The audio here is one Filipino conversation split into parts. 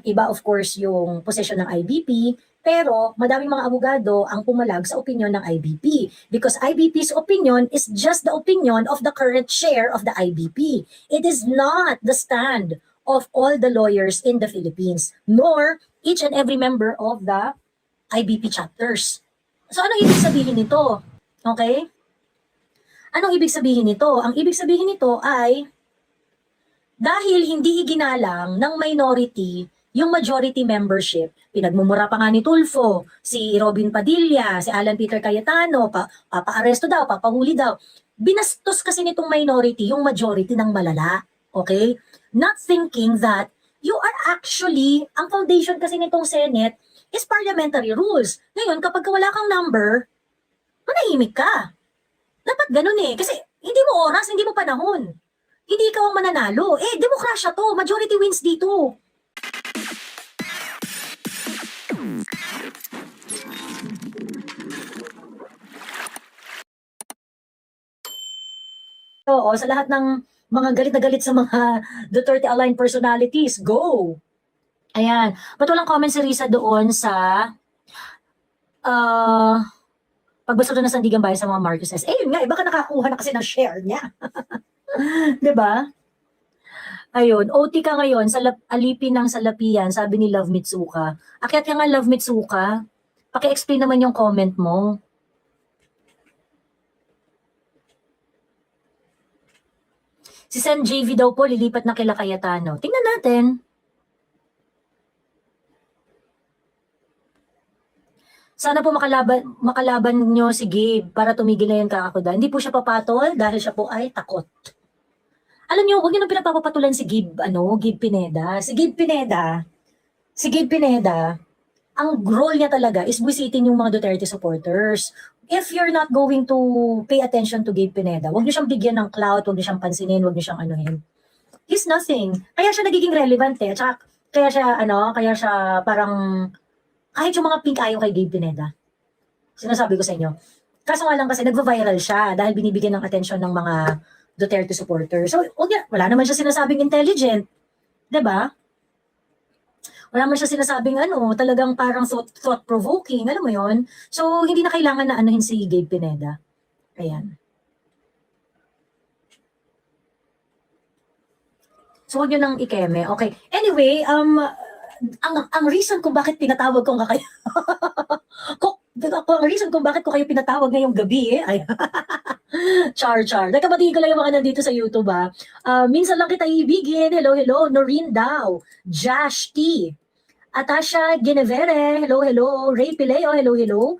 Iba of course yung posisyon ng IBP, pero madaming mga abogado ang pumalag sa opinion ng IBP because IBP's opinion is just the opinion of the current chair of the IBP. It is not the stand of all the lawyers in the Philippines, nor each and every member of the IBP chapters. So ano ibig sabihin nito? Okay? Anong ibig sabihin nito? Ang ibig sabihin nito ay dahil hindi iginalang ng minority yung majority membership, pinagmumura pa nga ni Tulfo, si Robin Padilla, si Alan Peter Cayetano, papa-aresto daw, papahuli daw. Binastos kasi nitong minority yung majority ng malala. Okay? Not thinking that you are actually, ang foundation kasi nitong Senate is parliamentary rules. Ngayon, kapag wala kang number, manahimik ka. Dapat ganun eh. Kasi hindi mo oras, hindi mo panahon. Hindi ikaw ang mananalo. Demokrasya to. Majority wins dito. Oo, sa lahat ng mga galit na galit sa mga Duterte-aligned personalities, go! Ayan. Ba't walang comment si Risa doon sa pagbasa na Sandigan Bayan sa mga Marcoses? Yun nga, baka nakakuha na kasi ng share niya. Diba? Ayun, OT ka ngayon sa alipin ng salapian, sabi ni Love Mitsuka. Akyat ka nga, Love Mitsuka. Paki-explain naman yung comment mo. Si Sen JV daw po, lilipat na kila Cayetano. Tingnan natin. Sana po makalaban nyo si Gabe para tumigil na yung kakakuda. Hindi po siya papatol dahil siya po ay takot. Alam nyo, huwag nyo nang pinapapatulan si Gabe, Gabe Pineda. Si Gabe Pineda, ang role niya talaga is busitin yung mga Duterte supporters. If you're not going to pay attention to Gabe Pineda, huwag niyo siyang bigyan ng clout, huwag niyo siyang pansinin, huwag niyo siyang anuhin. He's nothing. Kaya siya nagiging relevant eh. Tsaka, kaya siya parang, kahit yung mga pink ayaw kay Gabe Pineda. Sinasabi ko sa inyo. Kaso nga lang kasi nagva-viral siya dahil binibigyan ng attention ng mga Duterte supporters. So, wala naman siya sinasabing intelligent. 'Di ba? Wala naman siya sinasabing talagang parang thought-provoking. Alam mo yon. So, hindi na kailangan na anuhin si Gabe Pineda. Ayan. So, huwag yun nang ikeme. Okay. Anyway, ang reason kung bakit pinatawag ko kayo ang reason kung bakit ko kayo pinatawag ngayong gabi ay char. Nagkabatiin ko lang yung mga nandito sa YouTube minsan lang kita ibigin. Hello, Noreen Dow, Josh T, Atasha Genevere, hello, Ray Pileo, hello,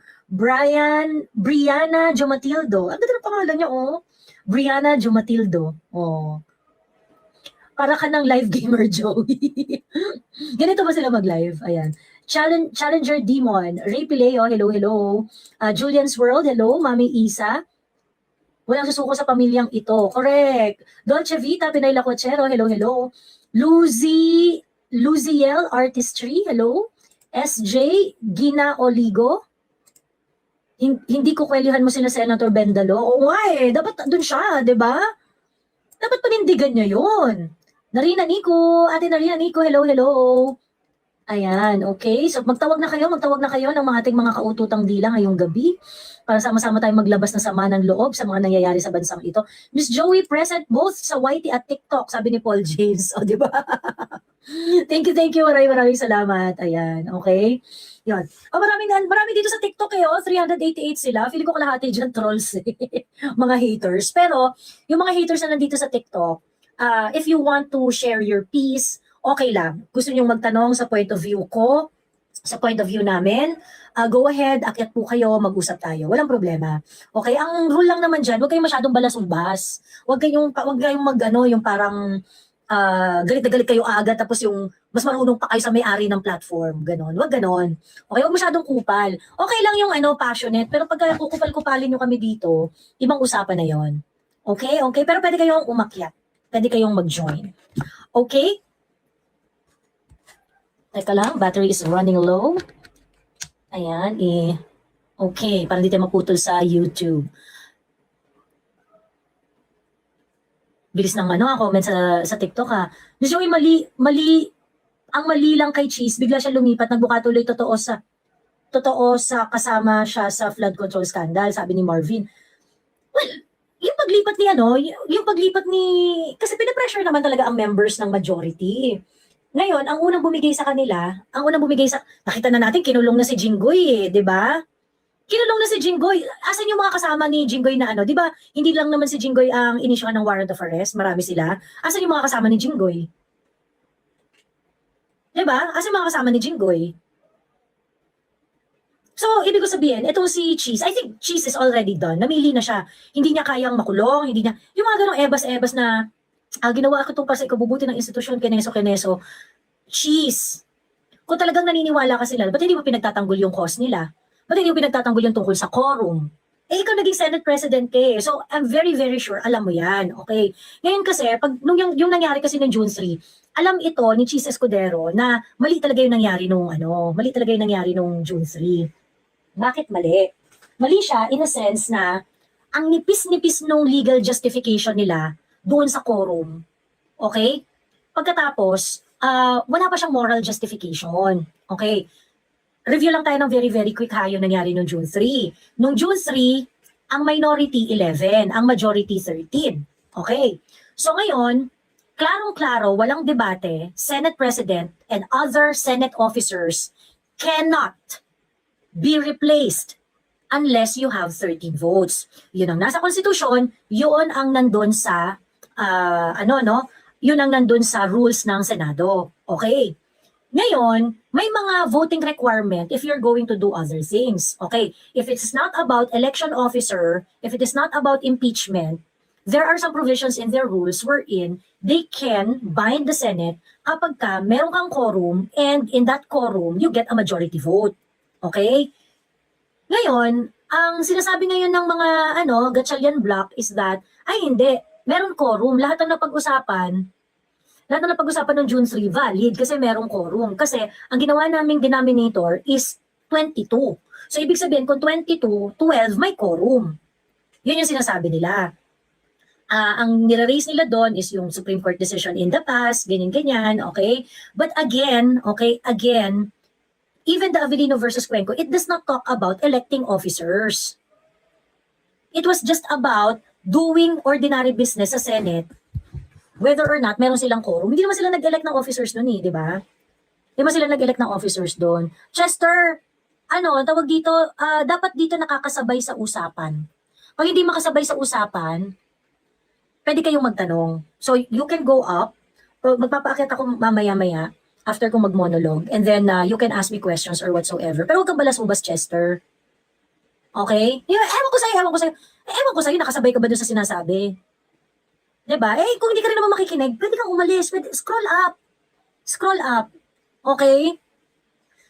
Brianna Jomatildo. Ang ganda ng pangalan niya, Brianna Jomatildo. Para ka ng live gamer, Joey. Ganito ba sila mag-live? Ayan. Challenger Demon, Ray Pileo, hello. Julian's World, hello. Mami Isa. Walang susuko sa pamilyang ito. Correct. Dolce Vita, Pinay Lacochero, hello. Luziel Artistry, hello. SJ Gina Oligo. Hindi ko kwelyuhan mo sila Senator Bendalo. Oo nga dapat doon siya, 'di ba? Dapat panindigan niya 'yon. Narina Nico, Ate Narina Nico, hello. Ayan, okay. So magtawag na kayo ng mga ating mga kaututang dila ngayong gabi para sama-sama tayong maglabas ng sama ng loob sa mga nangyayari sa bansang ito. Miss Joey present both sa YT at TikTok, sabi ni Paul James. O, di ba? Thank you. Maraming salamat. Ayan, okay. Yun. Marami dito sa TikTok 388 sila. Feeling ko kalahati dyan trolls mga haters. Pero, yung mga haters na nandito sa TikTok, if you want to share your piece, okay lang. Gusto nyo magtanong sa point of view ko, sa point of view namin, go ahead, akyat po kayo, mag-usap tayo. Walang problema. Okay, ang rule lang naman dyan, huwag kayong masyadong balas-ubas. Huwag kayong yung parang galit na galit kayo agad, tapos yung mas marunong pa kayo sa may-ari ng platform. Ganon. Huwag ganon. Okay, huwag masyadong kupal. Okay lang yung passionate, pero pagka kukupal-kupalin nyo kami dito, ibang usapan na yon. Okay? Pero pwede kayong umakyat. Pwede kayong mag-join. Okay? Teka lang, battery is running low. Ayan, okay, para hindi tayo maputol sa YouTube. Bilis ng comment sa TikTok Miss Joey, mali Ang mali lang kay Cheese, bigla siya lumipat, nagbuka tuloy totoo sa kasama siya sa flood control scandal, sabi ni Marvin. Well, yung paglipat ni yung paglipat ni, kasi pinapressure naman talaga ang members ng majority. Ngayon, nakita na natin, kinulong na si Jinggoy di ba? Kinulong na si Jinggoy. Asan yung mga kasama ni Jinggoy na di ba? Hindi lang naman si Jinggoy ang inisyuhan ng warrant of arrest, marami sila. Asan yung mga kasama ni Jinggoy? Di ba? Asan yung mga kasama ni Jinggoy? So, ibig ko sabihin, itong si Cheese, I think Cheese is already done. Namili na siya. Hindi niya kayang makulong, hindi niya, yung mga ganong ebas-ebas na, ginawa ko itong para sa ikabubuti ng institusyon, keneso. Cheese. Kung talagang naniniwala ka sila, ba't hindi mo pinagtatanggol yung cause nila? Ba't hindi mo pinagtatanggol yung tungkol sa quorum? Ikaw naging Senate President ka eh. So, I'm very, very sure, alam mo yan. Okay? Ngayon kasi, yung nangyari kasi ng June 3, alam ito ni Cheese Escudero na mali talaga yung nangyari nung June 3. Bakit mali? Mali siya in a sense na ang nipis-nipis nung legal justification nila doon sa quorum. Okay? Pagkatapos, wala pa siyang moral justification. Okay? Review lang tayo ng very, very quick yung nangyari nung June 3. Nung June 3, ang minority 11, ang majority 13. Okay? So ngayon, klarong-klaro, walang debate, Senate President and other Senate officers cannot be replaced unless you have 13 votes. Yun ang nasa konstitusyon, yun ang nandun sa yun ang nandun sa rules ng Senado. Okay. Ngayon, may mga voting requirement if you're going to do other things. Okay. If it's not about election officer, if it is not about impeachment, there are some provisions in their rules wherein they can bind the Senate kapag meron kang quorum and in that quorum, you get a majority vote. Okay? Ngayon, ang sinasabi ngayon ng mga Gatchalian block is that, ay hindi, meron quorum. Lahat ng napag-usapan ng June 3 valid kasi merong quorum. Kasi ang ginawa naming denominator is 22. So ibig sabihin, kung 22, 12, may quorum. Yun yung sinasabi nila. Ang nire-raise nila doon is yung Supreme Court decision in the past, ganyan-ganyan, okay? But again, even the Avellino versus Cuenco, it does not talk about electing officers. It was just about doing ordinary business sa Senate, whether or not meron silang quorum. Hindi naman sila nag-elect ng officers doon di ba? Hindi naman sila nag-elect ng officers doon. Chester, tawag dito, dapat dito nakakasabay sa usapan. Pag hindi makasabay sa usapan, pwede kayong magtanong. So, you can go up, magpapaakyat ako mamaya-maya, after kong mag-monologue, and then you can ask me questions or whatsoever. Pero huwag kang balas-ubas, Chester. Okay? Ewan ko sa'yo, nakasabay ka ba doon sa sinasabi? Diba? Kung hindi ka rin naman makikinig, pwede kang umalis. Scroll up. Okay?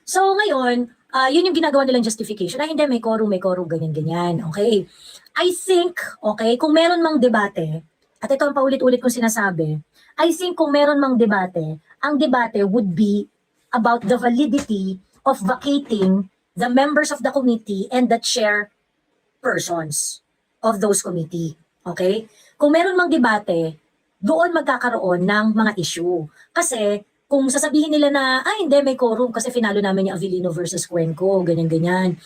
So, ngayon, yun yung ginagawa nilang justification. Hindi, may quorum, ganyan. Okay? I think, kung meron mang debate, at ito ang paulit-ulit kong sinasabi, I think kung meron mang debate, ang debate would be about the validity of vacating the members of the committee and the chair persons of those committee. Okay? Kung meron mang debate, doon magkakaroon ng mga issue. Kasi kung sasabihin nila na, hindi, may quorum kasi finalo namin yung Avellino versus Cuenco, ganyan-ganyan.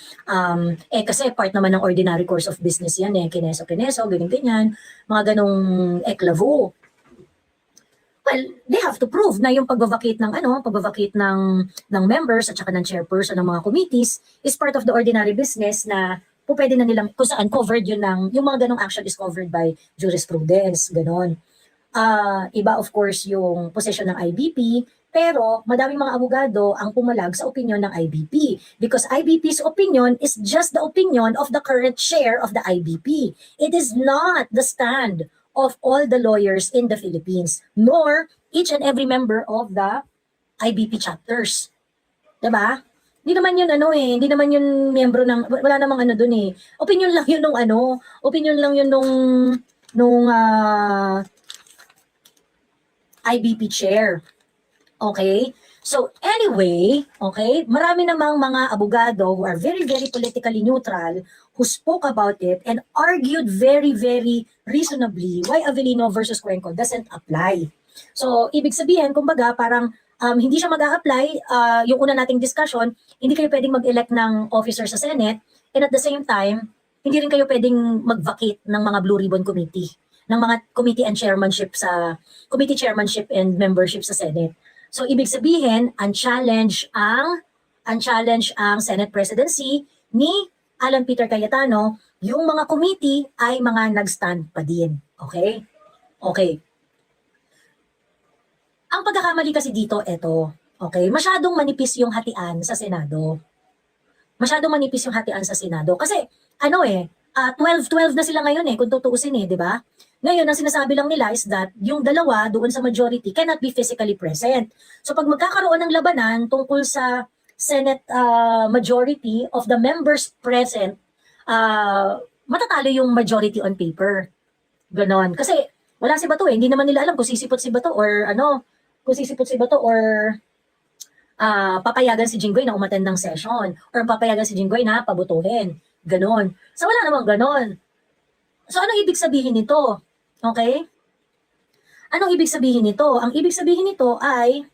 Kasi part naman ng ordinary course of business yan kineso, ganyan-ganyan. Mga ganong eklavo. Well, they have to prove na yung pagbavacate ng members at saka ng chairperson ng mga committees is part of the ordinary business na pwede na nilang kung saan covered yun yung mga ganong action is covered by jurisprudence, ganon. Iba of course yung position ng IBP, pero madaming mga abogado ang pumalag sa opinion ng IBP because IBP's opinion is just the opinion of the current chair of the IBP. It is not the stand of all the lawyers in the Philippines, nor each and every member of the IBP chapters. Diba? Hindi naman yun hindi naman yun miyembro ng, wala namang dun Opinion lang yun nung IBP chair. Okay? So anyway, marami namang mga abogado who are very, very politically neutral who spoke about it and argued very, very reasonably why Avellino versus Cuenco doesn't apply. So, ibig sabihin, kumbaga, parang hindi siya mag-a-apply, yung una nating discussion, hindi kayo pwedeng mag-elect ng officer sa Senate, and at the same time, hindi rin kayo pwedeng mag-vacate ng mga Blue Ribbon Committee, ng mga committee and chairmanship committee chairmanship and membership sa Senate. So ibig sabihin, unchallenged ang Senate presidency ni Alan Peter Cayetano, yung mga committee ay mga nag-stand pa din. Okay? Okay. Ang pagkakamali kasi dito, eto. Okay? Masyadong manipis yung hatian sa Senado. Masyadong manipis yung hatian sa Senado. Kasi, 12-12 na sila ngayon kung tutuusin di ba? Ngayon, ang sinasabi lang nila is that yung dalawa doon sa majority cannot be physically present. So pag magkakaroon ng labanan tungkol sa Senate majority of the members present, matatalo yung majority on paper. Ganon. Kasi wala si Bato hindi naman nila alam kung sisipot si Bato or papayagan si Jinggoy na umattend ng session or papayagan si Jinggoy na pabutuhin. Ganon. So wala namang ganon. So ano ibig sabihin nito? Okay? Anong ibig sabihin nito? Ang ibig sabihin nito ay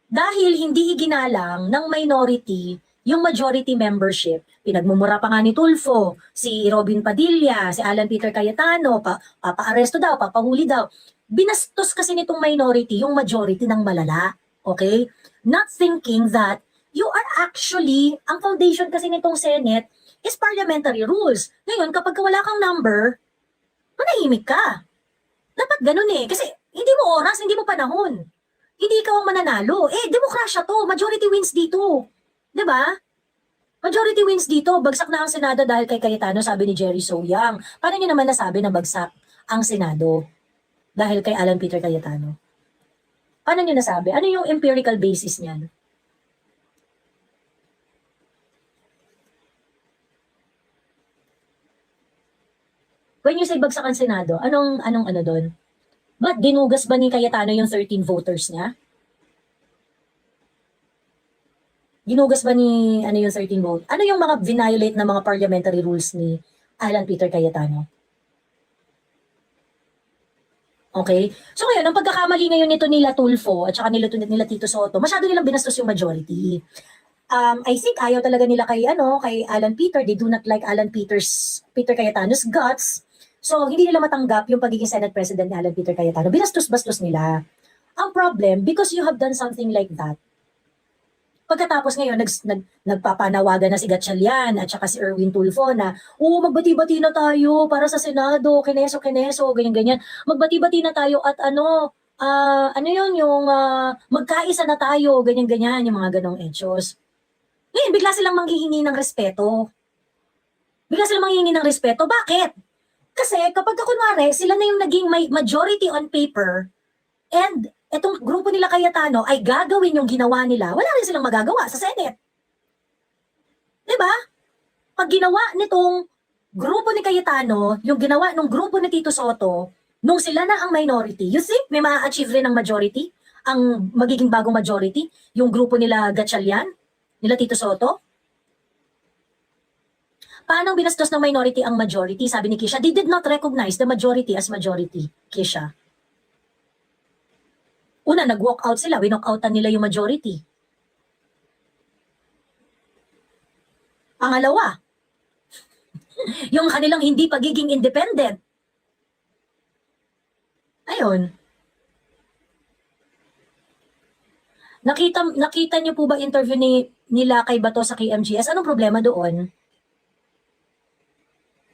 dahil hindi iginalang ng minority yung majority membership, pinagmumura pa nga ni Tulfo, si Robin Padilla, si Alan Peter Cayetano, papa-aresto daw, papahuli daw. Binastos kasi nitong minority yung majority ng malala. Okay? Not thinking that you are actually, ang foundation kasi nitong Senate is parliamentary rules. Ngayon, kapag wala kang number, manahimik ka. Dapat ganun kasi hindi mo oras, hindi mo panahon. Hindi ikaw ang mananalo. Demokrasya to. Majority wins dito. Diba? Majority wins dito. Bagsak na ang Senado dahil kay Cayetano, sabi ni Jerry Soyang. Paano niyo naman nasabi na bagsak ang Senado dahil kay Alan Peter Cayetano? Paano niyo nasabi? Ano yung empirical basis niyan? When you say bagsak ang Senado, anong ano doon? Ba't dinugas ba ni Cayetano yung 13 voters niya? Ginugas ba ni yung 13 vote? Ano yung mga violate na mga parliamentary rules ni Alan Peter Cayetano? Okay? So ngayon, ang pagkakamali ngayon nito nila Tulfo at saka nila Tito Soto, masyado nilang binastos yung majority. I think ayaw talaga nila kay Alan Peter. They do not like Peter Cayetano's guts. So, hindi nila matanggap yung pagiging Senate President ni Alan Peter Cayetano. Binastos-bastos nila. Ang problem, because you have done something like that, pagkatapos ngayon, nagpapanawagan na si Gatchalian at saka si Erwin Tulfo na, magbati-bati na tayo para sa Senado, kineso, ganyan-ganyan. Magbati-bati na tayo at magkaisa na tayo, ganyan-ganyan, yung mga ganong etsos. Ngayon, bigla silang manghihingi ng respeto. Bakit? Kasi kapag kunwari, sila na yung naging majority on paper and etong grupo nila Cayetano ay gagawin yung ginawa nila, wala rin silang magagawa sa Senate. Diba? Pag ginawa nitong grupo ni Cayetano, yung ginawa ng grupo ni Tito Soto, nung sila na ang minority, you think may ma-achieve rin ng majority? Ang magiging bagong majority? Yung grupo nila Gatchalian? Nila Tito Soto? Paano binastos ng minority ang majority? Sabi ni Kisha, they did not recognize the majority as majority, Kisha. Una, nag-walk out sila. Winock-outan nila yung majority. Pangalawa, yung kanilang hindi pagiging independent. Ayun. Nakita niyo po ba interview nila kay Bato sa KMGS? Anong problema doon?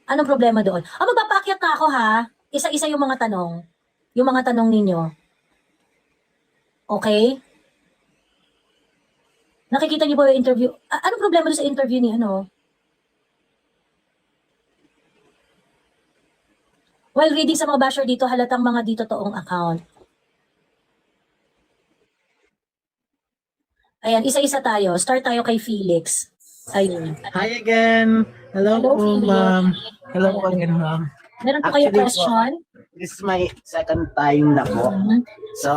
Magpapaakyat na ako ha. Isa-isa yung mga tanong. Yung mga tanong ninyo. Okay? Nakikita niyo ba yung interview? Anong problema doon sa interview ni While reading sa mga basher dito, halatang mga dito toong account. Ayan, isa-isa tayo. Start tayo kay Felix. Ayun. Hi again. Hello po, Felix. ma'am. Hello po again, ma'am. Meron po kayo question? This is my second time na po. So,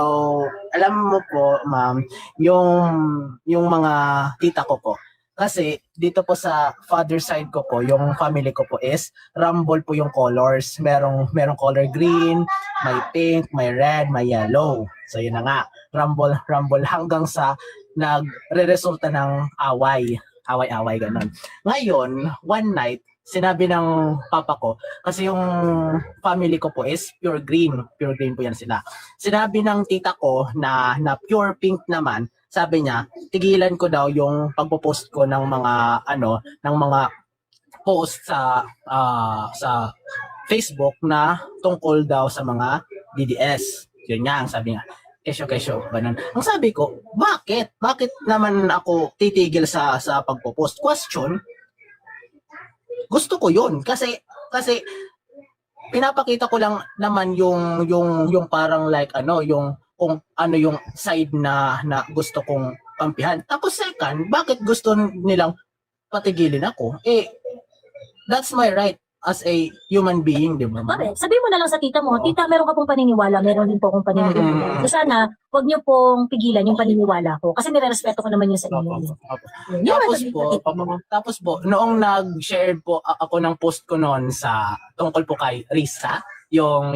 alam mo po, ma'am, yung mga tita ko po, Kasi dito po sa father side ko po, yung family ko po is rumble po yung colors. Merong color green, may pink, may red, may yellow. So yun na nga, rumble hanggang sa nagre-resulta ng away-away ganun. Ngayon, one night, sinabi ng papa ko, kasi yung family ko po is pure green po yan sila. Sinabi ng tita ko na pure pink naman, sabi niya, tigilan ko daw yung pagpo-post ko ng mga post sa Facebook na tungkol daw sa mga DDS. Yun nga ang sabi niya. Kesyo, ganun. Ang sabi ko, bakit? Bakit naman ako titigil sa pagpo-post? Question, gusto ko yun. Kasi pinapakita ko lang naman yung parang like yung kung ano yung side na gusto kong kampihan. Tapos second, bakit gusto nilang patigilin ako? That's my right as a human being, di ba? Bakit? Sabihin mo na lang sa tita mo, tita, meron ka pong paniniwala, meron din po akong paniniwala. So sana, huwag niyo pong pigilan yung paniniwala ko. Kasi nirerespeto ko naman yun sa inyo. Tapos po, noong nag-share po ako ng post ko noon sa tungkol po kay Risa, yung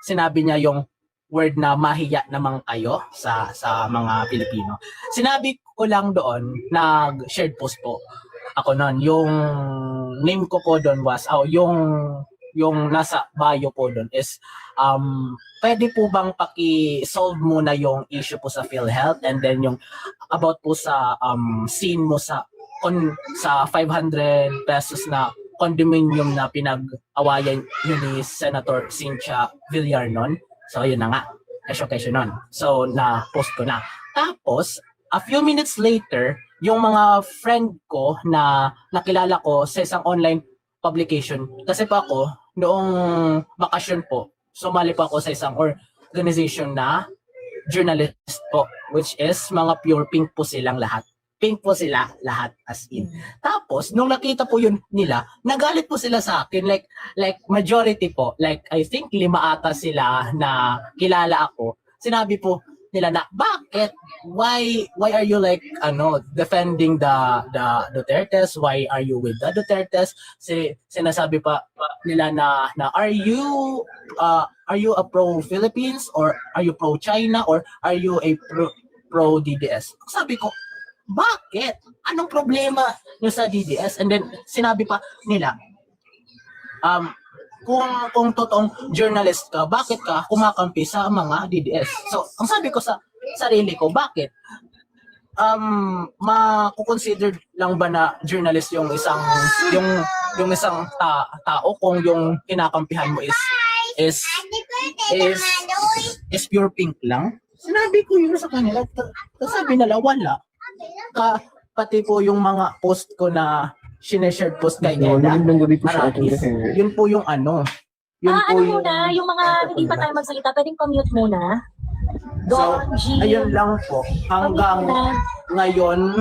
sinabi niya yung word na mahiya naman kayo sa mga Pilipino. Sinabi ko lang doon, nag-shared post po ako noon. Yung name ko po doon was, yung nasa bio po doon is, pwede po bang paki-solve muna yung issue po sa PhilHealth, and then yung about po sa scene mo sa 500 pesos na condominium na pinag-awayan yun ni Senator Cynthia Villarnon. So, yun na nga. Kesyo nun. So, na-post ko na. Tapos, a few minutes later, yung mga friend ko na nakilala ko sa isang online publication. Kasi pa ako, noong bakasyon po, sumali pa ako sa isang organization na journalist po, which is mga pure pink po silang lahat. Pink po sila lahat as in. Tapos, nung nakita po yun nila, nagalit po sila sa akin. Like majority po, like I think 5 ata sila na kilala ako. Sinabi po nila na, bakit? Why are you like, defending the Dutertes? Why are you with the Dutertes? Sinasabi pa nila na are you a pro-Philippines? Or are you pro-China? Or are you a pro-DDS? Sabi ko, bakit? Anong problema nyo sa DDS? And then, sinabi pa nila, kung totoong journalist ka, bakit ka kumakampi sa mga DDS? So, ang sabi ko sa sarili ko, bakit? Makukonsider lang ba na journalist yung isang tao kung yung kinakampihan mo is pure pink lang? Sinabi ko yun sa kanila. Sabi nila, wala. Pati po yung mga post ko na sineshare post kay Eda, yun po yung Yun po muna, yung mga hindi pa tayo magsalita, pwedeng pa-mute muna. So, ayun lang po. Hanggang ngayon,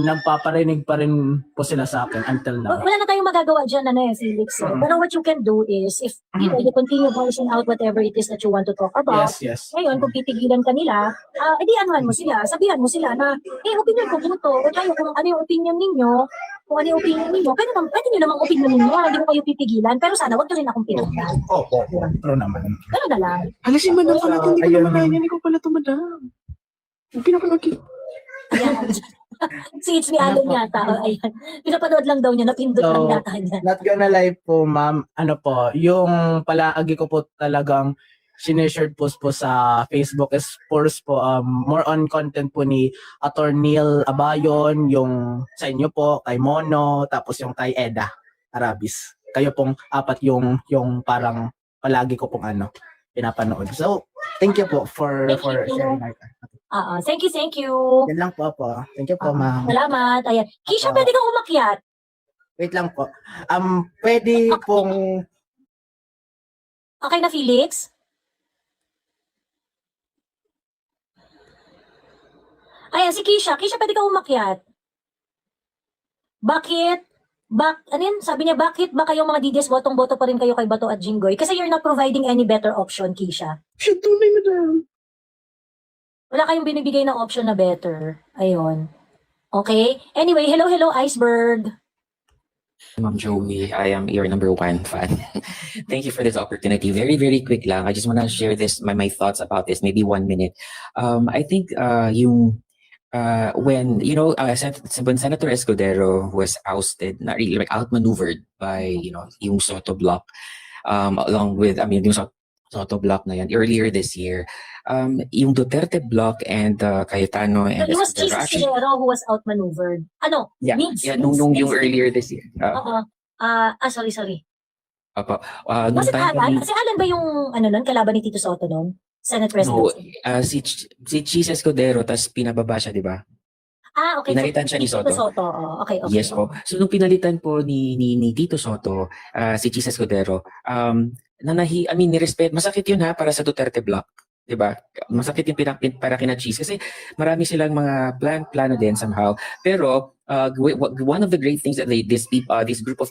nagpaparinig pa rin po sila sa akin until now. Wala na tayong magagawa dyan, Felix. Pero what you can do is, if you continue voicing out whatever it is that you want to talk about, Yes. ngayon, kung titigilan ka nila, edi anuhan mo sila, sabihan mo sila na, opinion ko po o tayo kung ano yung opinion ninyo, pwede nyo namang opinion ninyo, hindi ko kayo titigilan, pero sana wag nyo rin akong pinagdan. Opo, pero naman. Gano'n na lang. Alisin mo na pala, hindi ko naman kaya niya, hindi ko pala ito, madam. Yung pinapanood ko. Ayan. Si It's Me Allen yata. Ayan. Pinapanood lang daw niya, napindot lang yata niya. Not gonna lie po, ma'am, yung palagi ko po talagang sineshare post po sa Facebook is course po, more on content po ni Attorney Neil Abayon, yung sa inyo po, kay Mono, tapos yung kay Eda Arabis. Kayo pong apat yung parang palagi ko pong pinapanood. So, thank you po for sharing our Thank you. Yan lang po. Thank you po, ma'am. Salamat. Ayan. Kisha, pwede kang umakyat. Wait lang po. Pwede pong... Okay na, Felix? Ayan, si Kisha. Kisha, pwede kang umakyat. Bakit? Sabi niya, bakit ba kayong mga DDS botong-boto pa rin kayo kay Bato at Jinggoy? Kasi you're not providing any better option, Kisha. Siya tunay, madam. Wala kayong binibigay na option na better. Ayun. Okay? Anyway, hello, Iceberg. Ma'am Joey, I am your number one fan. Thank you for this opportunity. Very, very quick lang. I just want to share this, my thoughts about this, maybe 1 minute. I think when, when Senator Escudero was ousted, not really, like outmaneuvered by, yung Soto block, along with, yung Soto block na yan, earlier this year, yung Duterte block and Cayetano and It was Escudero Jesus actually, Silero who was outmaneuvered. Ano? yeah, Migs, yeah, Migs, yung Migs. earlier this year. Oo. Sorry. Apo, Was nung it time Alan? Si Alan ba yung nun, kalaban ni Tito Soto nun? Senate President? no, si Cheese Escudero, tas pinababa siya, di ba? Okay. Pinalitan siya ni Tito Soto. Soto. Oh, okay. Yes po. So nung pinalitan po ni Tito Soto, si Cheese Escudero, nirespeto, masakit yun ha para sa Duterte block. 'Di ba? Masakit yung para kina Cheese kasi marami silang mga plano din somehow. Pero one of the great things that this group of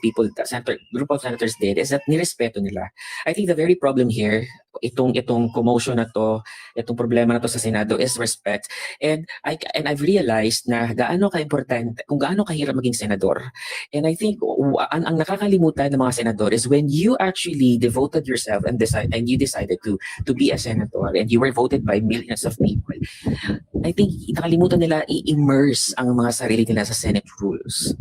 senators did is that nirespeto nila. I think the very problem here, itong commotion na to, itong problema na to sa Senado is respect. And I've realized na gaano ka-importante, kung gaano kahirap maging senador. And I think ang nakakalimutan ng mga senador is when you actually devoted yourself and you decided to be a senator and you were voted by millions of people. I think nakalimutan nila i-immerse ang mga sarili nila sa Senate rules.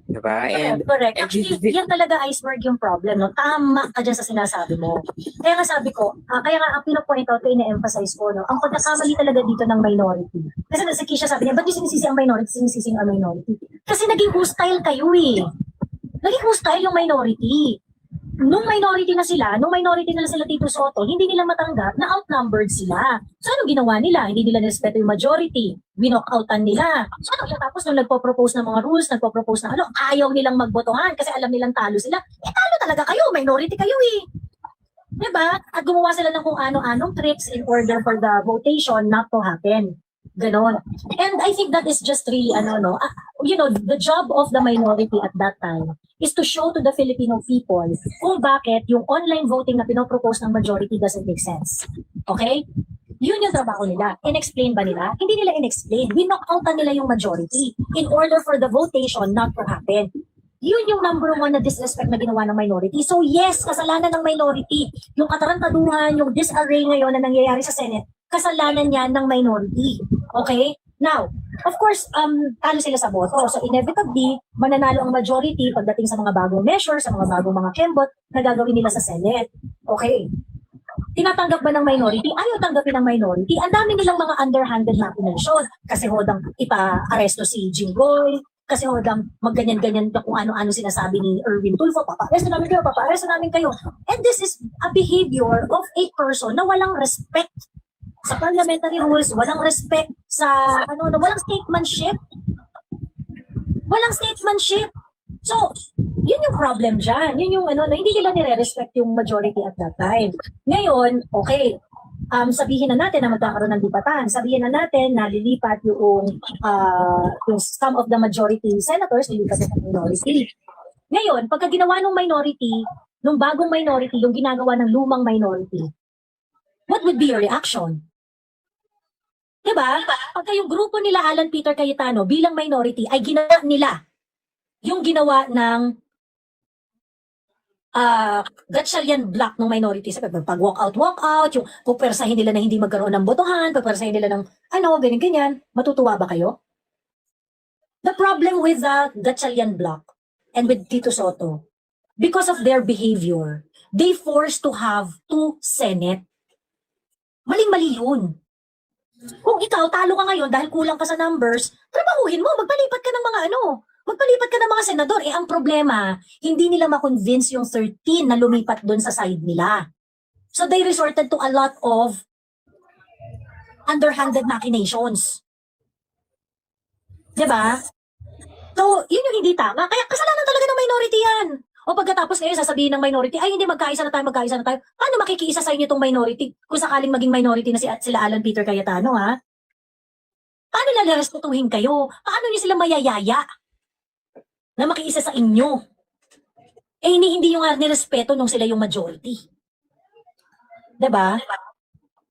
Diba? Correct. and Actually, yan talaga, Iceberg, yung problem. No? Tama ka dyan sa sinasabi mo. Kaya nga sabi ko, kaya nga ang pinapoint out ko, ina-emphasize ko, no? Ang pagkakamali talaga dito ng minority. Kasi si Kisha sabi niya, ba't yung sinisisi ang minority, sinisisi ang minority? Kasi naging hostile kayo eh. Naging hostile yung minority. Nung minority na sila Tito Soto, hindi nila matanggap na outnumbered sila. So anong ginawa nila? Hindi nila nirespeto yung majority. Winock-outan nila. So tapos nung nagpo-propose ng mga rules, nagpo-propose ng ayaw nilang magbotohan kasi alam nilang talo sila. Talo talaga kayo, minority kayo eh. Diba? At gumawa sila ng kung ano-anong tricks in order for the votation not to happen. Ganon. And I think that is just really, the job of the minority at that time is to show to the Filipino people kung bakit yung online voting na pinopropose ng majority doesn't make sense. Okay? Yun yung trabaho nila. In-explain ba nila? Hindi nila in-explain. Winock-outan nila yung majority in order for the votation not to happen. Yun yung number one na disrespect na ginawa ng minority. So yes, kasalanan ng minority. Yung katarantaduhan, yung disarray ngayon na nangyayari sa Senate, kasalanan yan ng minority. Okay? Now, of course, talo sila sa boto. So inevitably, mananalo ang majority pagdating sa mga bagong measures, sa mga bagong mga kembot na gagawin nila sa Senate. Okay. Tinatanggap ba ng minority? Ayaw tanggapin ng minority. Ang dami nilang mga underhanded machination. Kasi hodang ipa-aresto si Jinggoy, kasi hodang magganyan-ganyan kung ano-ano sinasabi ni Erwin Tulfo, papa-aresto namin kayo. And this is a behavior of a person na walang respect sa parliamentary rules, walang respect sa walang statesmanship. Walang statesmanship. So, yun yung problem dyan. Yun yung hindi nila nire-respect yung majority at that time. Ngayon, okay, sabihin na natin na magkakaroon ng lipatan. Sabihin na natin na lilipat yung some of the majority senators, lilipat sa minority. Ngayon, pagka ginawa ng minority, nung bagong minority, yung ginagawa ng lumang minority, what would be your reaction? Diba? Pagka yung grupo nila Alan Peter Cayetano bilang minority ay ginawa nila yung ginawa ng Gatchalian block ng minority sa pag walk out, yung pupersahin nila na hindi magkaroon ng botohan, pupersahin nila ng ganyan-ganyan, matutuwa ba kayo? The problem with the Gatchalian block and with Tito Soto, because of their behavior, they forced to have two Senate. Maling-mali yun. Kung ikaw, talo ka ngayon dahil kulang ka sa numbers, trabahuhin mo, magpalipat ka ng mga senador. Ang problema, hindi nila ma-convince yung 13 na lumipat doon sa side nila. So they resorted to a lot of underhanded machinations. Diba? So, yun yung hindi tama. Kaya kasalanan talaga ng minority yan. O pagkatapos ngayon, sasabihin ng minority, ay hindi, magkaisa na tayo. Paano makikiisa sa inyo itong minority kung sakaling maging minority na sila Alan Peter Cayetano, ha? Paano nalarespetuhin kayo? Paano niyo sila mayayaya na makiisa sa inyo? Hindi yung nirespeto nung sila yung majority. Diba?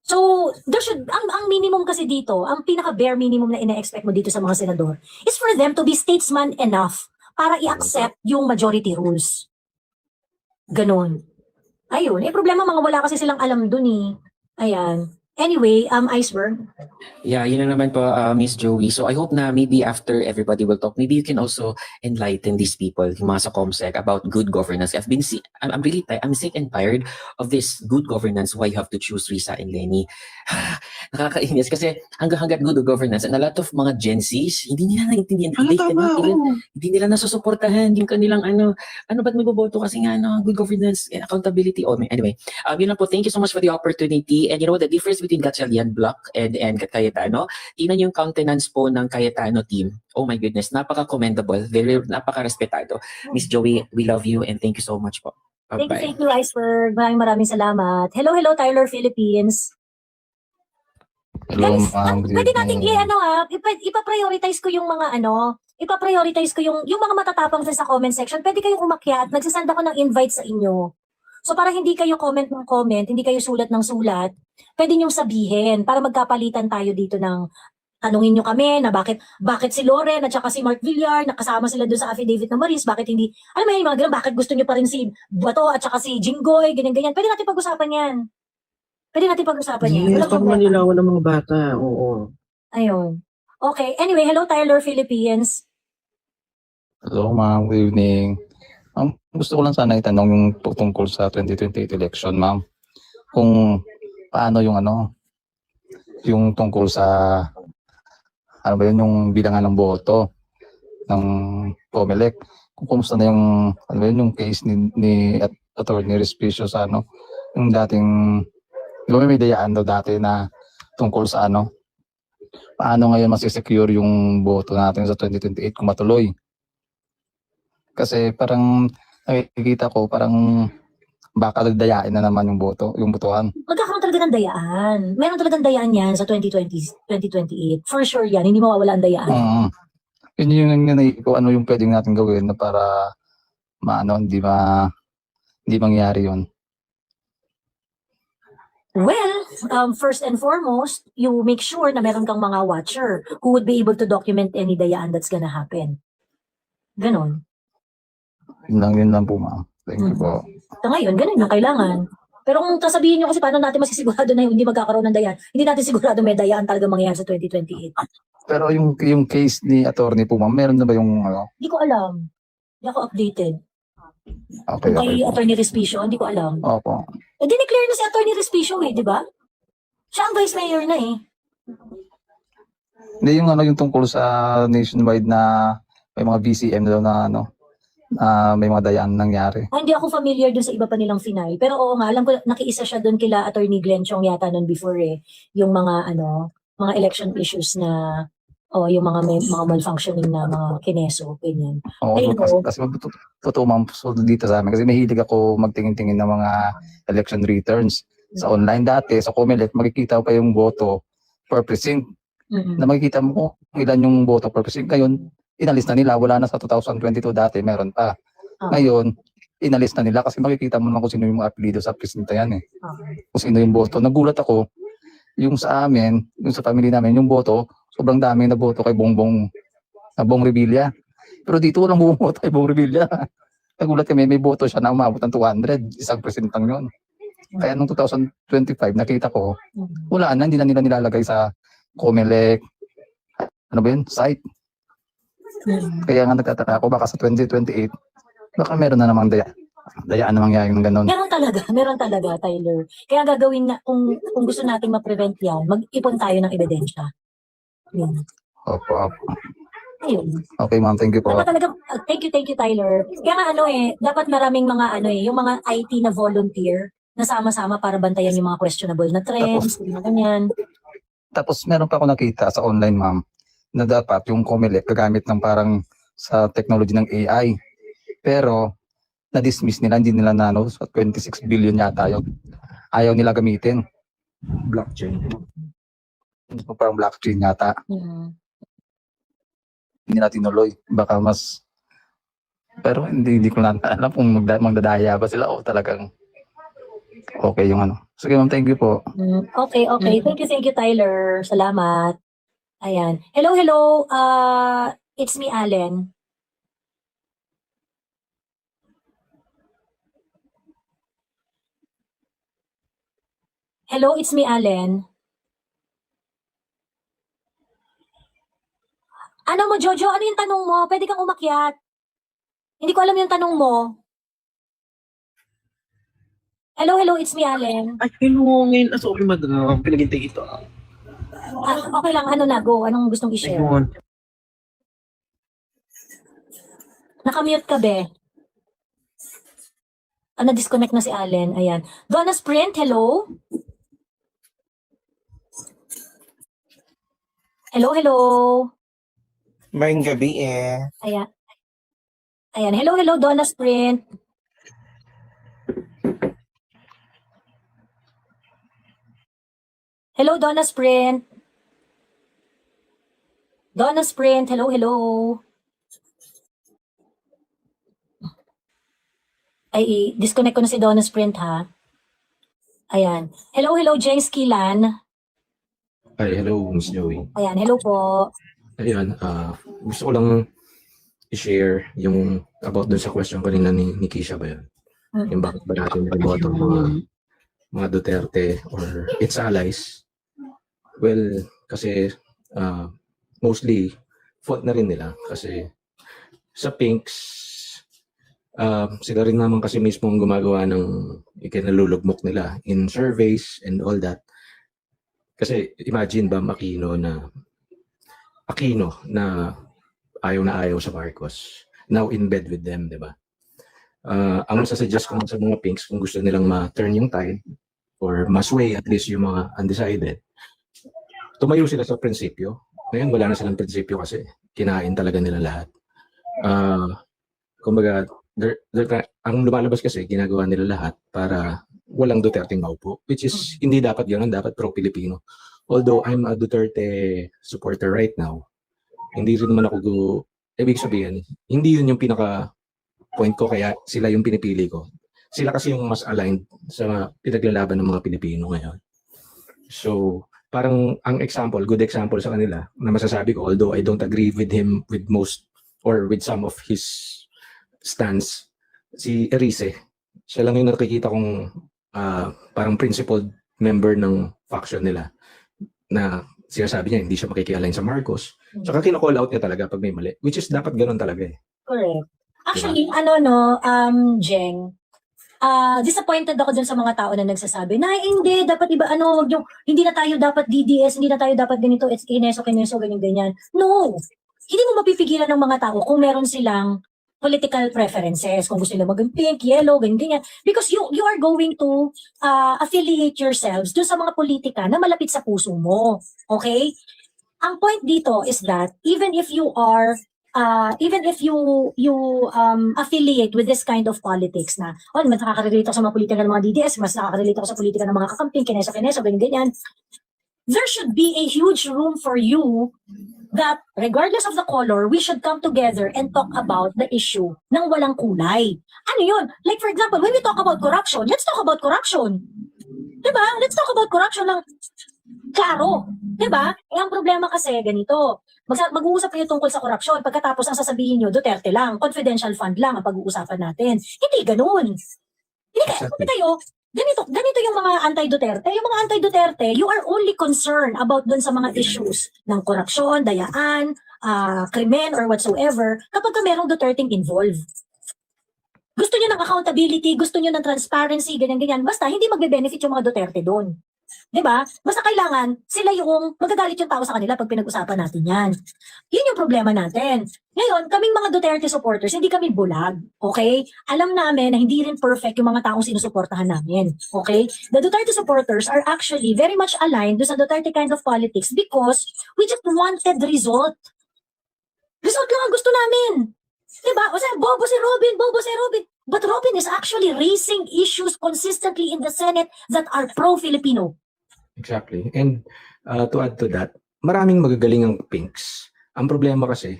So, ang minimum kasi dito, ang pinaka bare minimum na ina-expect mo dito sa mga senador is for them to be statesman enough para i-accept yung majority rules. Ganon. Ayun. Eh, problema mga wala kasi silang alam dun eh. Ayan. Anyway, Iceberg. Yeah, yun na naman po, Miss Joey. So I hope na maybe after everybody will talk, maybe you can also enlighten these people, yung mga sa COMSEC, about good governance. I'm really I'm sick and tired of this good governance. Why you have to choose Risa and Lenny? Nakakainis kasi hanggang good governance, and a lot of mga Gen Zs, hindi nila naiintindihan. Hindi nila nasusuportahan yung kanilang ba't magboboto kasi nga good governance and accountability. Anyway, yun lang po. Thank you so much for the opportunity. And you know, the difference between Gatchalian Block and Cayetano, tingnan yung countenance po ng Cayetano team. Oh my goodness, napaka-commendable, very napaka-respetado. Miss Joey, we love you and thank you so much po. Bye-bye. Thank you, Iceberg. Maraming salamat. Hello, Tyler Philippines. Hello, Guys, ma'am. Good pwede nating evening. ipa-prioritize ko yung mga ipa-prioritize ko yung mga matatapang sa comment section. Pwede kayong umakyat, nagsasend ako ng invite sa inyo. So para hindi kayo comment ng comment, hindi kayo sulat ng sulat, pwede niyong sabihin para magkapalitan tayo dito ng tanungin niyo kami na bakit si Loren at saka si Mark Villar nakasama sila doon sa affidavit ng Maris, bakit hindi, alam mo yung mga ganun, bakit gusto niyo pa rin si Bato at saka si Jinggoy, ganyan-ganyan. Pwede natin pag-usapan yan. Yes, Walang pag problema. manilawan ng mga bata, oo. Ayun. Okay, anyway, hello Tyler Philippines. Hello, ma'am. Good evening. Gusto ko lang sana itanong yung tungkol sa 2028 election, ma'am. Kung paano yung tungkol sa, yung bilangan ng boto ng COMELEC. Kung kumusta na yung case ni Attorney Respicio sa yung dating, may dayaan daw dati na tungkol sa paano ngayon masisecure yung boto natin sa 2028 kung matuloy. Kasi parang nakikita ko parang baka dayain na naman yung botohan. Magkakaroon talaga ng dayaan. Meron talagang dayaan yan sa 2028. For sure yan, hindi mawawala ang dayaan. Yun yung naisip ko, ano yung pwedeng natin gawin na para hindi mangyari yun. Well, first and foremost, you make sure na meron kang mga watcher who would be able to document any dayaan that's gonna happen. Ganon. Yun lang po, ma'am. Thank you po. Sa ngayon, ganun yung kailangan. Pero kung sasabihin nyo kasi paano natin masisigurado na hindi magkakaroon ng dayaan, hindi natin sigurado may dayaan talaga mangyayari sa 2028. Pero yung case ni attorney po, ma'am, meron na ba yung Hindi ko alam. Hindi ako updated. Okay. Kay Attorney Respicio, hindi ko alam. Opo. Eh, dineclare na si Attorney Respicio di ba? Siya ang vice mayor na eh. Hindi yung tungkol sa nationwide na may mga BCM daw na may mga dayaan nangyari. Hindi ako familiar dun sa iba pa nilang final. Pero oo nga, alam ko nakiisa siya dun kila Attorney Glenn Chong yata nun before eh. Yung mga mga election issues na yung mga malfunctioning na mga kineso, ganyan. Oo, kasi totoo, ma'am, so dito sa amin. Kasi mahilig ako magtingin-tingin ng mga election returns. Sa online dati, sa COMELEC, makikita pa yung boto per precinct. Na makikita mo kung ilan yung boto per precinct. Ngayon, inalis na nila. Wala na sa 2022 dati, meron pa. Ngayon, inalis na nila kasi makikita mo naman kung sino yung mga apelido sa presinta yan eh. Kung sino yung boto. Nagulat ako, yung sa amin, yung sa family namin, yung boto, sobrang daming na boto kay Bongbong Revilla. Pero dito walang bumoto kay Bongbong Revilla. Nagulat kami, may boto siya na umabot ng 200, isang presintang yun. Kaya nung 2025, nakita ko, wala na, hindi na nila nilalagay sa COMELEC, site. Kaya nga nagtataka ako, baka sa 2028, baka meron na namang dayaan na mangyayari ng ganun. Meron talaga, Tyler. Kaya gagawin na, kung gusto nating ma-prevent yan, mag-ipon tayo ng ebidensya. Yun. Opo. Ayun. Okay, ma'am, thank you po. Dapat talaga, thank you, Tyler. Kaya nga dapat maraming mga yung mga IT na volunteer na sama-sama para bantayan yung mga questionable na trends, ganyan. Tapos meron pa ako nakita sa online, ma'am, na dapat yung COMELEC gagamit ng parang sa technology ng AI. Pero na-dismiss nila, hindi nila sa 26 billion yata yun. Ayaw nila gamitin. Blockchain. Parang blockchain yata. Hindi na tinuloy. Baka mas... Pero hindi ko na alam kung magdadaya ba sila o talagang okay yung ano. Sige ma'am, thank you po. Okay. Thank you, Tyler. Salamat. Ayan. Hello. It's me, Allen. Hello, it's me, Allen. Ano mo, Jojo? Ano yung tanong mo? Pwede kang umakyat. Hindi ko alam yung tanong mo. Hello, it's me, Allen. Ay, hello, ngayon. Sorry, madam. Pinagintay ito. Okay lang, ano na, go. Anong gustong i-share? Ayun. Nakamute ka, be. Na-disconnect na si Allen. Ayan. Donna Sprint, hello? Hello. Maring gabi eh. Ayan. Hello, Donna Sprint. Hello, Donna Sprint. Donna Sprint, hello. Ay, disconnect ko na si Donna Sprint, ha? Ayan. Hello, James Kilan. Ay, hello, Miss Joey. Ayan, hello po. Ayun, gusto ko lang i-share yung about dun sa question kanina ni Kisha ba yun? Yung bakit ba natin nag-boto mga Duterte or its allies? Well, kasi mostly fault na rin nila kasi sa Pinks, sila rin naman kasi mismo ang gumagawa ng ikinalulugmok nila in surveys and all that. Kasi imagine ba Aquino na ayaw sa Marcos, now in bed with them, di ba? Ang masasuggest ko sa mga Pinks kung gusto nilang ma-turn yung tide or ma-sway at least yung mga undecided, tumayo sila sa prinsipyo. Ngayon wala na silang prinsipyo kasi kinain talaga nila lahat. Kumbaga, ang lumalabas kasi ginagawa nila lahat para walang Duterte maupo, which is hindi dapat ganoon, dapat pro-Pilipino. Although I'm a Duterte supporter right now, hindi rin naman ako ibig sabihin, hindi yun yung pinaka point ko kaya sila yung pinipili ko. Sila kasi yung mas aligned sa pinaglalaban ng mga Pilipino ngayon. So, parang ang good example sa kanila na masasabi ko, although I don't agree with him with most or with some of his stance, si Erice, siya lang yung nakikita kong parang principled member ng faction nila na sinasabi niya hindi siya makikialign sa Marcos. Saka kina-call out niya talaga pag may mali, which is dapat ganun talaga eh. Correct. Actually, Jeng, disappointed ako dun sa mga tao na nagsasabi na hindi, dapat iba, hindi na tayo dapat DDS, hindi na tayo dapat ganito, it's kineso, ganyan. No! Hindi mo mapipigilan ng mga tao kung meron silang political preferences, kung gusto nila maging pink, yellow, ganyan. Because you are going to affiliate yourselves dun sa mga politika na malapit sa puso mo. Okay? Ang point dito is that even if you affiliate with this kind of politics na, mas nakaka-relate ako sa mga politika ng mga DDS, mas nakaka-relate ako sa politika ng mga kakamping, kineso, ganyan. There should be a huge room for you that regardless of the color, we should come together and talk about the issue ng walang kulay. Ano yun? Like for example, when we talk about corruption, let's talk about corruption. Diba? Let's talk about corruption ng klaro. Diba? Ang problema kasi ganito. Mag-uusap kayo tungkol sa corruption. Pagkatapos ang sasabihin nyo, Duterte lang, confidential fund lang ang pag-uusapan natin. Hindi ganun. Hindi kayo, ganito yung mga anti-Duterte. Yung mga anti-Duterte, you are only concerned about dun sa mga issues ng korupsyon, dayaan, krimen, or whatsoever kapag ka merong Duterteng involved. Gusto nyo ng accountability, gusto nyo ng transparency, ganyan. Basta hindi magbe-benefit yung mga Duterte doon. Diba? Basta kailangan sila yung magagalit yung tao sa kanila pag pinag-usapan natin yan. Yun yung problema natin. Ngayon, kaming mga Duterte supporters, hindi kami bulag. Okay? Alam namin na hindi rin perfect yung mga taong sinusuportahan namin. Okay? The Duterte supporters are actually very much aligned sa Duterte kind of politics because we just wanted result. Result lang ang gusto namin. Diba? O sa bobo si Robin. But Robin is actually raising issues consistently in the Senate that are pro-Filipino. Exactly. And to add to that, maraming magagaling ang Pinks. Ang problema kasi,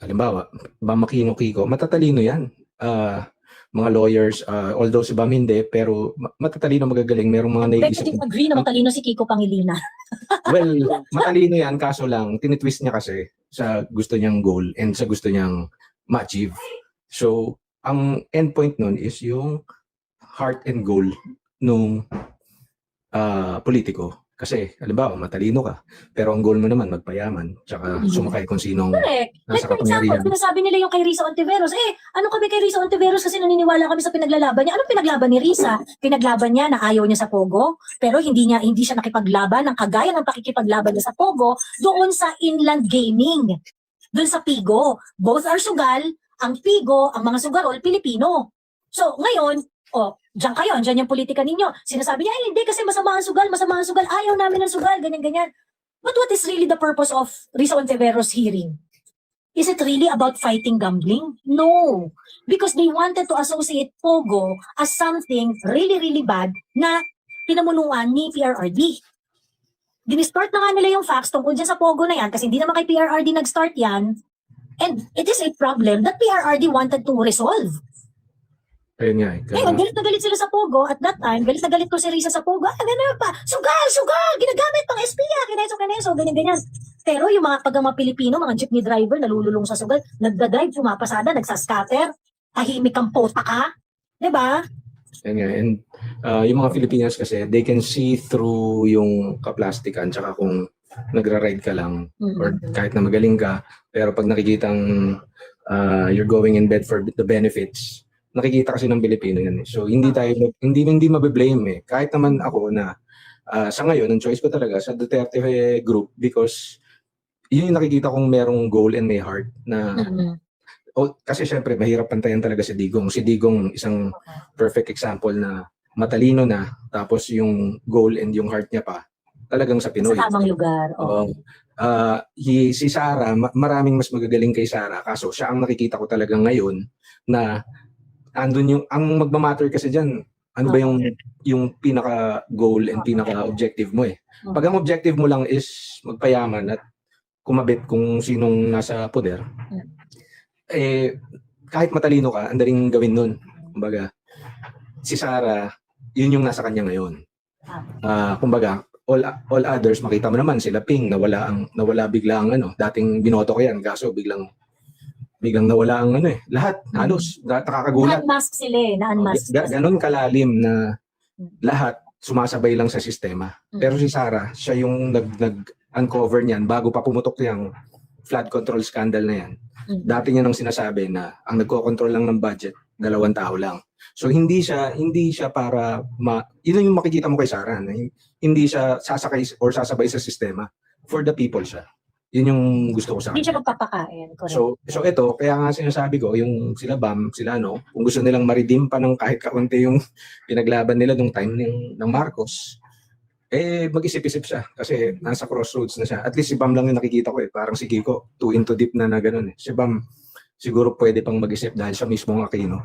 halimbawa, Aquino Kiko, matatalino yan. mga lawyers, although si Bam hindi, pero matatalino, magagaling, merong mga Beg to naiisip. disagree na matalino si Kiko Pangilinan. Well, matalino yan, kaso lang, tinitwist niya kasi sa gusto niyang goal and sa gusto niyang ma-achieve. So, ang endpoint nun is yung heart and goal nung politiko. Kasi, halimbawa, matalino ka, pero ang goal mo naman magpayaman, tsaka sumakay kung sinong Correct. Like nasa for example, kapangyarihan. sinasabi nila yung kay Risa Ontiveros. Ano kami kay Risa Ontiveros kasi naniniwala kami sa pinaglalaban niya. Anong pinaglaban ni Risa? Pinaglaban niya na ayaw niya sa Pogo, pero hindi siya nakipaglaban ng kagaya ng pakikipaglaban niya sa Pogo doon sa inland gaming. Doon sa Pigo. Both are sugal. Ang Pigo, ang mga sugarol, Pilipino. So, ngayon, diyan kayo, diyan yung politika ninyo. Sinasabi niya, hindi kasi masama ang sugal, ayaw namin ng sugal, ganyan-ganyan. But what is really the purpose of Risa Ontiveros hearing? Is it really about fighting gambling? No. Because they wanted to associate Pogo as something really, really bad na pinamunuan ni PRRD. Dinistort na nga nila yung facts tungkol dyan sa Pogo na yan kasi hindi naman kay PRRD nag-start yan. And it is a problem that PRRD wanted to resolve. Ayun nga. Ngayon, galit na galit sila sa Pogo. At that time, galit na galit ko si Risa sa Pogo. Ano pa? Sugal! Ginagamit pang espiya! Kineso, ganyan-ganyan. Pero yung mga mga Pilipino, mga jeepney driver, nalululong sa sugal, nagdadrive, pumapasada, nagsascatter, tahimik ang pota ka. Diba? Ayun nga. And yung mga Filipinos kasi, they can see through yung kaplastikan, tsaka kung nagra-ride ka lang, or kahit na magaling ka, pero pag nakikitang you're going in bed for the benefits, nakikita kasi ng Pilipino yan. So hindi mabe-blame eh. Kahit naman ako na sa ngayon, ang choice ko talaga sa Duterte group because yun yung nakikita kong merong goal and may heart na kasi syempre mahirap pantayan talaga si Digong. Si Digong isang perfect example na matalino na tapos yung goal and yung heart niya pa talagang sa Pinoy. Sa tamang lugar. Si Sara, maraming mas magagaling kay Sara kaso siya ang nakikita ko talaga ngayon na andun yung ang magma-matter kasi diyan ano ba yung pinaka goal and pinaka objective mo eh. Pag ang objective mo lang is magpayaman at kumabit kung sinong nasa poder, kahit matalino ka, andaling gawin nun. Kumbaga, si Sara, yun yung nasa kanya ngayon. Kumbaga, all others, makita mo naman sila Ping, nawala bigla ang dating binoto ko yan, kaso biglang nawala ang lahat, halos, nakakagulat. Na-unmask sila na-unmask. Ganon kalalim na lahat sumasabay lang sa sistema. Pero si Sara, siya yung nag-uncover niyan bago pa pumutok yung flood control scandal na yan. Dati niya nang sinasabi na ang nagko-control lang ng budget, 2 tao lang. So hindi siya para yun yung makikita mo kay Sara, na hindi siya sasakay or sasabay sa sistema. For the people siya. Yun yung gusto ko sa Hindi kanya. siya magpapakain. Correct. So ito, kaya nga sinasabi ko, yung sila Bam, sila kung gusto nilang ma-redeem pa ng kahit kaunti yung pinaglaban nila nung time ng Marcos, mag-isip-isip siya kasi nasa crossroads na siya. At least si Bam lang yung nakikita ko parang si Kiko, too into deep na gano'n Si Bam, siguro pwede pang mag-isip dahil siya mismo ang Aquino.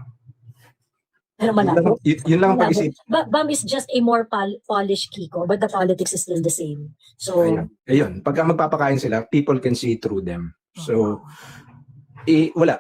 Pero malabo. Yun lang ang pag-isip. Bam is just a more polished Kiko, but the politics is still the same. So, ayun. Pagka magpapakain sila, people can see through them. So, wala.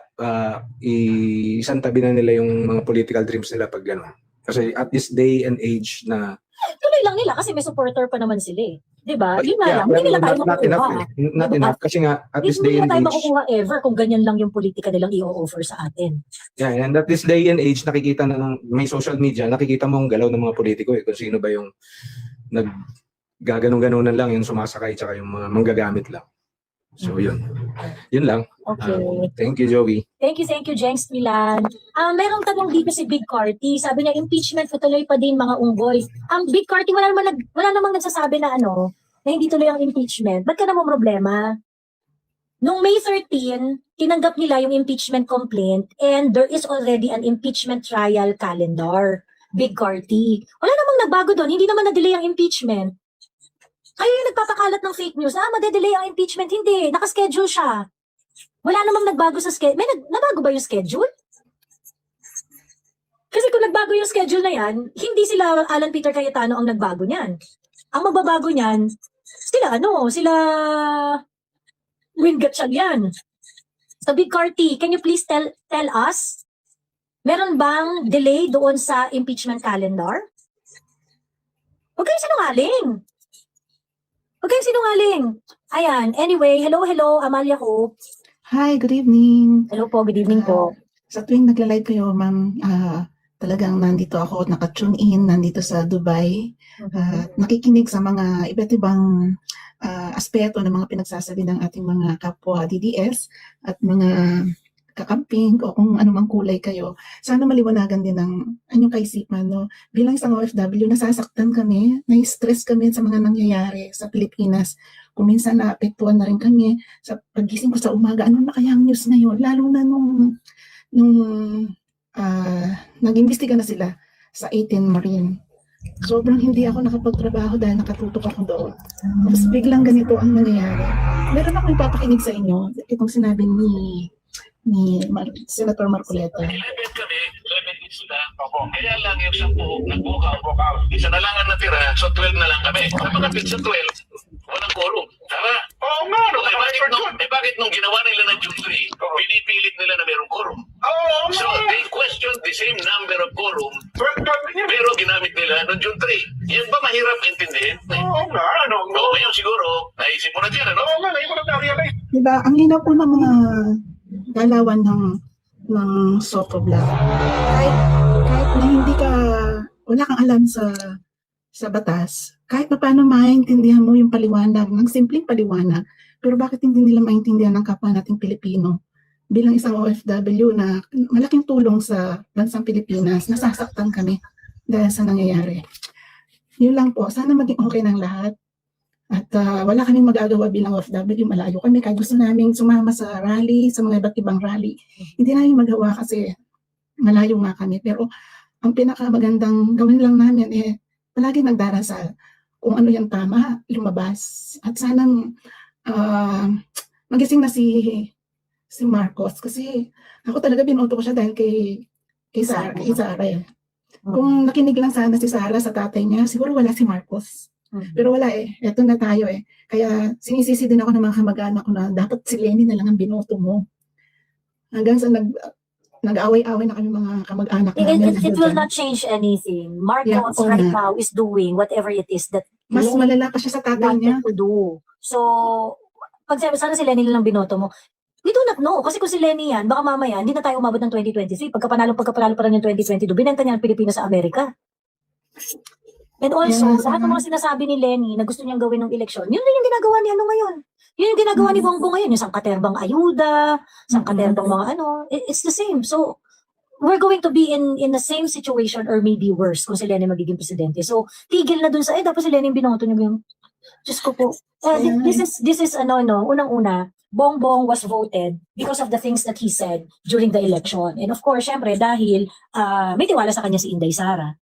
Isang tabi na nila yung mga political dreams nila pag gano'n. Kasi at this day and age na tuloy lang nila kasi may supporter pa naman sila eh. Diba? Yun nga lang. Hindi nila tayo not enough makukuha. Not enough. Kasi nga, at this day Hindi nila and tayo age, makukuha ever kung ganyan lang yung politika nilang i-offer sa atin. yeah, and at this day and age, nakikita na may social media, nakikita mo ang galaw ng mga politiko kung sino ba yung naggaganong-ganunan lang, yung sumasakay, tsaka yung mga manggagamit lang. So, yun. Yun lang. Okay. Thank you, Joey. Thank you, Jengs Milan. Merong tanong dito si Big Carty. Sabi niya, impeachment tuloy pa din mga unggoy. Ang Big Carty, wala namang nagsasabi na na hindi tuloy ang impeachment. Ba't ka namang problema? Noong May 13, tinanggap nila yung impeachment complaint and there is already an impeachment trial calendar. Big Carty. Wala namang nagbago doon. Hindi naman na-delay ang impeachment. Kayo yung nagpapakalat ng fake news. Madedelay ang impeachment. Hindi. Nakaschedule siya. Wala namang nagbago sa schedule. Nabago ba yung schedule? Kasi kung nagbago yung schedule na yan, hindi sila Alan Peter Cayetano ang nagbago niyan. Ang magbabago niyan, sila Win Gatchalian. So Big Carty, can you please tell us Meron bang delay doon sa impeachment calendar? Huwag kayong sinungaling. Huwag kayong sinungaling. Ayan. Anyway, hello, Amalia Hope. Hi, good evening. Hello po, good evening po. Sa tuwing nagla-live kayo, ma'am, talagang nandito ako, naka-tune in, nandito sa Dubai. Nakikinig sa mga iba't ibang aspeto ng mga pinagsasabi ng ating mga kapwa DDS at mga kakamping o kung anumang kulay kayo. Sana maliwanagan din ng anyong kaisipan. No? Bilang isang OFW, nasasaktan kami, na-stress kami sa mga nangyayari sa Pilipinas. Kung minsan naapektuhan na rin kami sa pagising ko sa umaga, ano na kaya ang news ngayon? Lalo na nung nag-imbestiga na sila sa 18 Marine. Sobrang hindi ako nakapagtrabaho dahil nakatutok ako doon. Tapos biglang ganito ang nangyayari. Meron akong ipapakinig sa inyo, itong sinabi ni Senator Marcoleta. 11 kami, 11 is na. Kaya lang yung 10 nag-book out. Isa na lang ang natira, so 12 na lang kami. Kapag sa 12, walang quorum. Tara. Oo nga. No, bakit nung ginawa nila ng June 3, pinipilit nila na merong quorum? So they questioned the same number of quorum, pero ginamit nila ng June 3. Yan ba mahirap intindihin? Oo nga. Ngayon siguro, naisip mo na dyan, ano? Oo nga, naisip mo na na-realize. Diba, ang linaw po ng mga galawan ng Soto Black. Kahit na hindi ka, wala kang alam sa batas, kahit pa paano maintindihan mo yung paliwanag, ng simpleng paliwanag, pero bakit hindi nila maintindihan ng kapwa nating Pilipino? Bilang isang OFW na malaking tulong sa bansang Pilipinas, nasasaktan kami dahil sa nangyayari. Yun lang po, sana maging okay ng lahat. At wala kaming magagawa bilang OFW, malayo kami. Kaya gusto namin sumama sa rally, sa mga iba't ibang rally. Hindi namin magawa kasi malayo nga kami. Pero ang pinakamagandang gawin lang namin palagi nagdarasal. Kung ano yung tama, lumabas. At sana magising na si Marcos. Kasi ako talaga binoto ko siya dahil kay Sara. Kung nakinig lang sana si Sara sa tatay niya, siguro wala si Marcos. Pero wala eto na tayo Kaya sinisisi din ako ng mga kamag-anak ko na dapat si Lenny na lang ang binoto mo. Hanggang sa nag-away-away na kami mga kamag-anak namin. It will not change anything. Marcos right now is doing whatever it is that Mas malala pa siya sa tatay niya. to do. So, pag sana si Lenny lang binoto mo, we do not know. Kasi kung si Lenny yan, baka mamaya, hindi na tayo umabot ng 2023. Pagkapanalo pa rin yung 2022, binenta niya ang Pilipinas sa Amerika. And also, lahat ng mga sinasabi ni Lenny na gusto niyang gawin ng eleksyon, yun rin yung ginagawa ni ngayon. Yun yung ginagawa ni Bongbong ngayon, yung sangkaterbang ayuda, sangkaterbang mga it's the same. So, we're going to be in the same situation or maybe worse kung si Lenny magiging presidente. So, tigil na dun sa, dapat si Lenny binoto niyo yung, Diyos ko po. This is unang-una, Bongbong was voted because of the things that he said during the election. And of course, syempre, dahil may tiwala sa kanya si Inday Sara.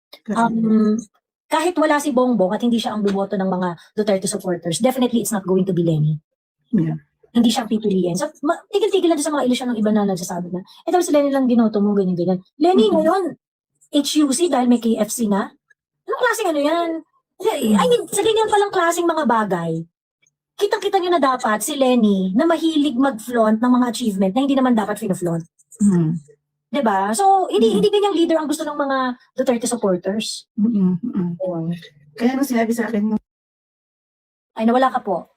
Kahit wala si Bongbong at hindi siya ang bumoto ng mga Duterte supporters, definitely it's not going to be Lenny. Yeah. Hindi siyang pipiliin. So, tigil-tigil lang sa mga ilusyon ng iba na nagsasabi na, tapos si Lenny lang binoto mo, ganyan-ganyan. Lenny ngayon, HUC dahil may KFC na? Anong klaseng yan? I mean, sa ganyan palang klaseng mga bagay, kitang-kita nyo na dapat si Lenny na mahilig mag-flaunt ng mga achievement na hindi naman dapat fina-flaunt. Diba? So, hindi ganyang leader ang gusto ng mga Duterte supporters. Kaya nung sinabi sa akin, Ay, nawala ka po.